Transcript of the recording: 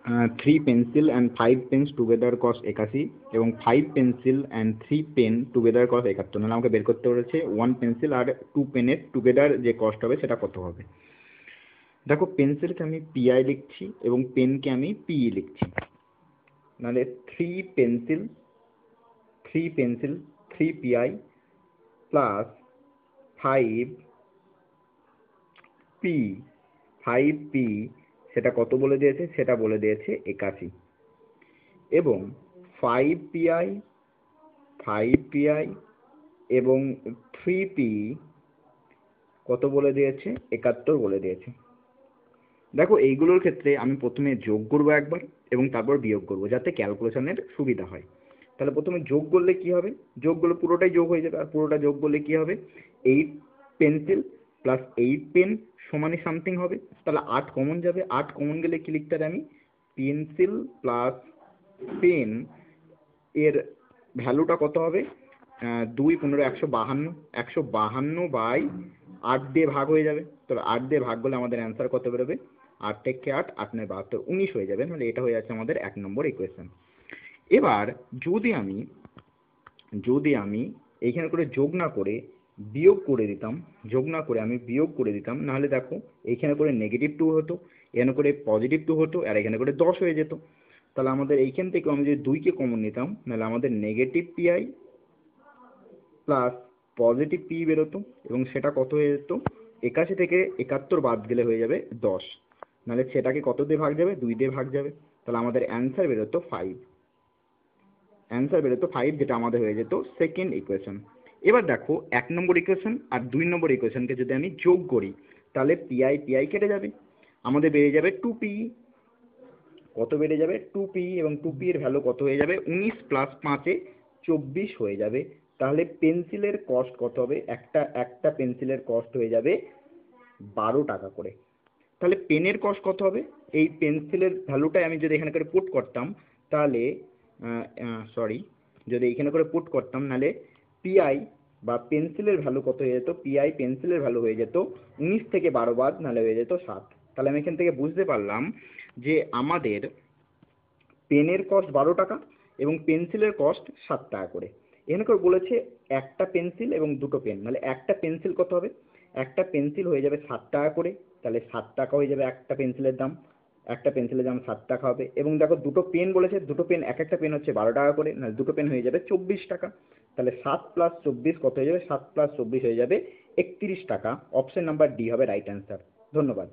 3 pencil and 5 pens together cost 81 এবং 5 pencil and 3 pen together cost 71। মানে আমাকে বের করতে বলেছে 1 pencil আর 2 পেনের টুগেদার যে কস্ট হবে সেটা কত হবে। দেখো পেন্সিলকে আমি পিআই লিখছি এবং পেনকে আমি পিই লিখছি, নাহলে 3 পেন্সিল 3 পিআই প্লাস 5 পি সেটা কত বলে দিয়েছে, সেটা বলে দিয়েছে 81 এবং 5 পিআই এবং 3 পি কত বলে দিয়েছে, 71 বলে দিয়েছে। দেখো এইগুলোর ক্ষেত্রে আমি প্রথমে যোগ করবো একবার এবং তারপর বিয়োগ করবো যাতে ক্যালকুলেশনের সুবিধা হয়। তাহলে প্রথমে যোগ করলে কি হবে, যোগ করলে পুরোটাই যোগ হয়ে যাবে, আর পুরোটা যোগ করলে কি হবে 8 পেন্সিল প্লাস 8 পেন সমানই সামথিং হবে। তাহলে 8 কমন যাবে, 8 কমন গেলে কি লিখতে পারি আমি, পেন্সিল প্লাস পেন এর ভ্যালুটা কত হবে, 2 15 152, 152 বাই 8 দিয়ে ভাগ হয়ে যাবে। তবে 8 দিয়ে ভাগ করলে আমাদের অ্যান্সার কত বেরোবে, 8 থেকে 8 8 9 72 19 হয়ে যাবে। তাহলে এটা হয়ে যাচ্ছে আমাদের 1 নম্বর ইকুয়েশন। এবার যদি আমি এইখানে করে যোগ না করে বিয়োগ করে দিতাম, নাহলে দেখো এইখানে করে -2 হতো, এখানে করে +2 হতো, আর এখানে করে 10 হয়ে যেত। তাহলে আমাদের এইখান থেকে আমি যদি 2 কে কমন নিতাম, নাহলে আমাদের -pi প্লাস +p বেরোতো এবং সেটা কত হয়ে যেত, 81 থেকে 71 বাদ গেলে হয়ে যাবে 10, নাহলে সেটাকে কত দিয়ে ভাগ যাবে, 2 দিয়ে ভাগ যাবে। তাহলে আমাদের অ্যান্সার বেরোতো 5, যেটা আমাদের হয়ে যেত সেকেন্ড ইকুয়েশন। এবার দেখো 1 নম্বর ইকুয়েশন আর 2 নম্বর ইকুয়েশনকে যদি আমি যোগ করি তাহলে পিআই কেটে যাবে, আমাদের বেড়ে যাবে 2p। কত বেড়ে যাবে, 2p, এবং 2p এর ভ্যালু কত হয়ে যাবে, 19 প্লাস 5 এ 24 হয়ে যাবে। তাহলে পেন্সিলের কস্ট কত হবে, একটা পেন্সিলের কস্ট হয়ে যাবে 12 টাকা করে। তাহলে পেনের কস্ট কত হবে, এই পেন্সিলের ভ্যালুটাই আমি যদি এখানে করে পুট করতাম তাহলে যদি এখানে করে পুট করতাম নাহলে পিআই বা পেন্সিলের ভ্যালু কত হয়ে যেত, পিআই পেন্সিলের ভ্যালু হয়ে যেত 19 থেকে 12 বাদ, নাহলে হয়ে যেত 7। তাহলে আমি এখান থেকে বুঝতে পারলাম যে আমাদের পেনের কস্ট 12 টাকা এবং পেন্সিলের কস্ট 7 টাকা করে। এখানে করে বলেছে একটা পেন্সিল এবং দুটো পেন, মানে একটা পেন্সিল কত হবে, একটা পেন্সিল হয়ে যাবে 7 টাকা করে, তাহলে 7 টাকা হয়ে যাবে একটা পেন্সিলের দাম, 7 টাকা হবে। এবং দেখো দুটো পেন বলেছে, দুটো পেন এক একটা পেন হচ্ছে 12 টাকা করে, না দুটো পেন হয়ে যাবে 24 টাকা। তাহলে 7 প্লাস 24 কত হয়ে যাবে, 7 প্লাস 24 হয়ে যাবে 31 টাকা। অপশন নাম্বার ডি হবে রাইট অ্যান্সার। ধন্যবাদ।